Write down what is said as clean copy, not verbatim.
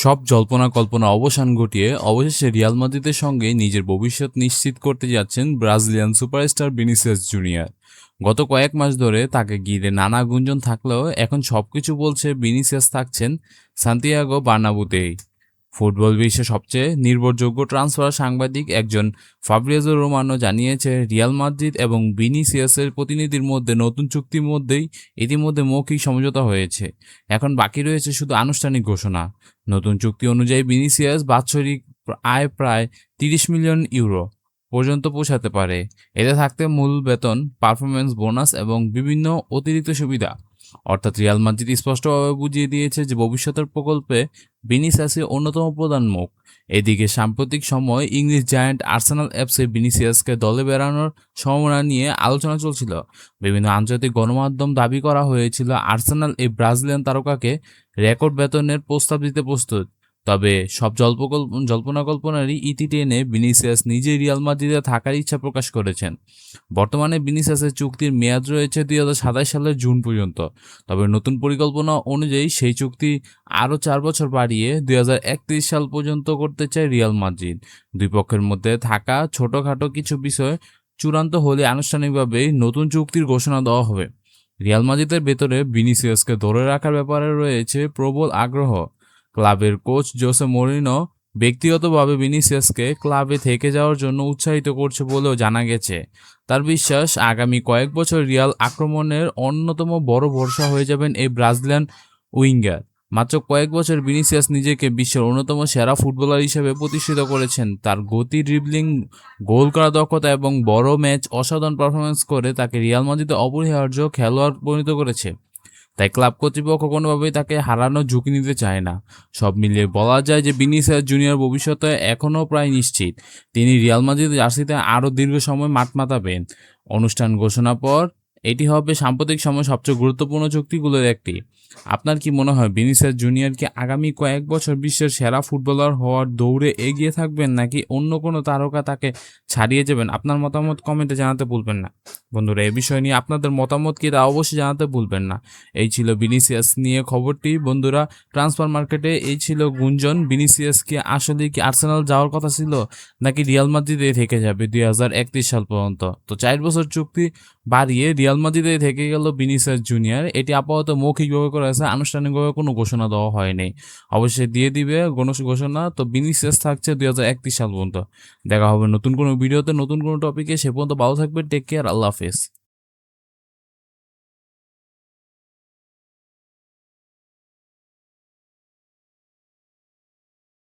সব জল্পনা কল্পনা অবসান ঘটিয়ে অবশেষে রিয়াল মাদ্রিদের সঙ্গে নিজের ভবিষ্যৎ নিশ্চিত করতে যাচ্ছেন ব্রাজিলিয়ান সুপারস্টার ভিনিসিয়াস জুনিয়র। গত কয়েক মাস ধরে তাকে ঘিরে নানা গুঞ্জন থাকলেও এখন সবকিছু বলছে ভিনিসিয়াস থাকছেন সান্তিয়াগো বার্নাব্যুতেই। ফুটবল বিশ্বের সবচেয়ে নির্ভরযোগ্য ট্রান্সফার সাংবাদিক একজন ফাব্রিজো রোমানো জানিয়েছে, রিয়াল মাদ্রিদ এবং ভিনিসিয়াসের প্রতিনিধির মধ্যে নতুন চুক্তির মধ্যেই ইতিমধ্যে মৌখিক সমঝোতা হয়েছে। এখন বাকি রয়েছে শুধু আনুষ্ঠানিক ঘোষণা। নতুন চুক্তি অনুযায়ী ভিনিসিয়াস বাৎসরিক আয় প্রায় ৩০ মিলিয়ন ইউরো পর্যন্ত পৌঁছাতে পারে। এতে থাকতে মূল বেতন, পারফরম্যান্স বোনাস এবং বিভিন্ন অতিরিক্ত সুবিধা। অর্থাৎ রিয়াল মাদ্রিদ স্পষ্টভাবে বুঝিয়ে দিয়েছে যে ভবিষ্যতের প্রকল্পে ভিনিসিয়াসই অন্যতম প্রধান মুখ। এদিকে সাম্প্রতিক সময় ইংলিশ জায়ান্ট আর্সেনাল এফসি ভিনিসিয়াসকে দলে বেরানোর সম্ভাবনা নিয়ে আলোচনা চলছিল। বিভিন্ন আন্তর্জাতিক গণমাধ্যম দাবি করা হয়েছিল আর্সেনাল এই ব্রাজিলিয়ান তারকাকে রেকর্ড বেতনের প্রস্তাব দিতে প্রস্তুত। তবে সব জল্পনা কল্পনারই ইতি টেনে ভিনিসিয়াস নিজেই রিয়াল মাদ্রিদে থাকার ইচ্ছা প্রকাশ করেছেন। বর্তমানে ভিনিসিয়াসের চুক্তির মেয়াদ রয়েছে ২০২৭ সালের জুন পর্যন্ত। তবে নতুন পরিকল্পনা অনুযায়ী সেই চুক্তি আরও ৪ বছর বাড়িয়ে ২০৩১ সাল পর্যন্ত করতে চায় রিয়াল মাদ্রিদ। দুই পক্ষের মধ্যে থাকা ছোটখাটো কিছু বিষয় চূড়ান্ত হলে আনুষ্ঠানিকভাবেই নতুন চুক্তির ঘোষণা দেওয়া হবে। রিয়াল মাদ্রিদের ভেতরে ভিনিসিয়াসকে ধরে রাখার ব্যাপারে রয়েছে প্রবল আগ্রহ। ক্লাবের কোচ জোসে মরিনো ব্যক্তিগতভাবে ভিনিসিয়াসকে ক্লাবে থেকে যাওয়ার জন্য উৎসাহিত করছে বলেও জানা গেছে। তার বিশ্বাস, আগামী কয়েক বছর রিয়াল আক্রমণের অন্যতম বড় ভরসা হয়ে যাবেন এই ব্রাজিলিয়ান উইঙ্গার। মাত্র কয়েক বছর ভিনিসিয়াস নিজেকে বিশ্বের অন্যতম সেরা ফুটবলার হিসেবে প্রতিষ্ঠিত করেছেন। তার গতি, ড্রিবলিং, গোল করা দক্ষতা এবং বড় ম্যাচ অসাধারণ পারফরম্যান্স করে তাকে রিয়াল মাদ্রিদে অপরিহার্য খেলোয়াড় পরিণত করেছে। তাই ক্লাব কর্তৃপক্ষ কোনোভাবেই তাকে হারানোর ঝুঁকি নিতে চায় না। সব মিলিয়ে বলা যায় যে ভিনিসিয়াস জুনিয়র ভবিষ্যতে এখনও প্রায় নিশ্চিত। তিনি রিয়াল মাদ্রিদ জার্সিতে আরও দীর্ঘ সময় মাঠ মাতাবেন। অনুষ্ঠান ঘোষণার পর এটি হবে সাম্প্রতিক সময় সবচেয়ে গুরুত্বপূর্ণ চুক্তিগুলোর একটি। আপনার কি মনে হয় ভিনিসিয়াস জুনিয়র কি আগামী কয়েক বছর বিশ্বের সেরা ফুটবলার হওয়ার দৌড়ে এগিয়ে থাকবেন, নাকি অন্য কোনো তারকা তাকে ছাড়িয়ে যাবেন? আপনার মতামত কমেন্টে জানাতে ভুলবেন না। বন্ধুরা, এই বিষয় নিয়ে আপনাদের মতামত কি তা অবশ্যই জানাতে ভুলবেন না। এই ছিল ভিনিসিয়াস নিয়ে খবরটি। বন্ধুরা, ট্রান্সফার মার্কেটে এই ছিল গুঞ্জন, ভিনিসিয়াস কি আসলে কি আর্সেনাল যাওয়ার কথা ছিল, নাকি রিয়াল মাদ্রিদে থেকে যাবে ২০৩১ সাল পর্যন্ত। তো ৪ বছর চুক্তি বাড়িয়ে রিয়াল মাদ্রিদে থেকে গেল ভিনিসিয়াস জুনিয়র। এটি আপাতত মৌখিকভাবে করা হয়েছে, আনুষ্ঠানিকভাবে কোনো ঘোষণা দেওয়া হয়নি। অবশ্যই দিয়ে দিবে ঘোষণা। তো ভিনিসিয়াস থাকছে ২০৩১ সাল পর্যন্ত। দেখা হবে নতুন কোনো ভিডিওতে, নতুন কোনো টপিকে। সে পর্যন্ত ভালো থাকবে। Take care. আল্লাহ হাফেজ।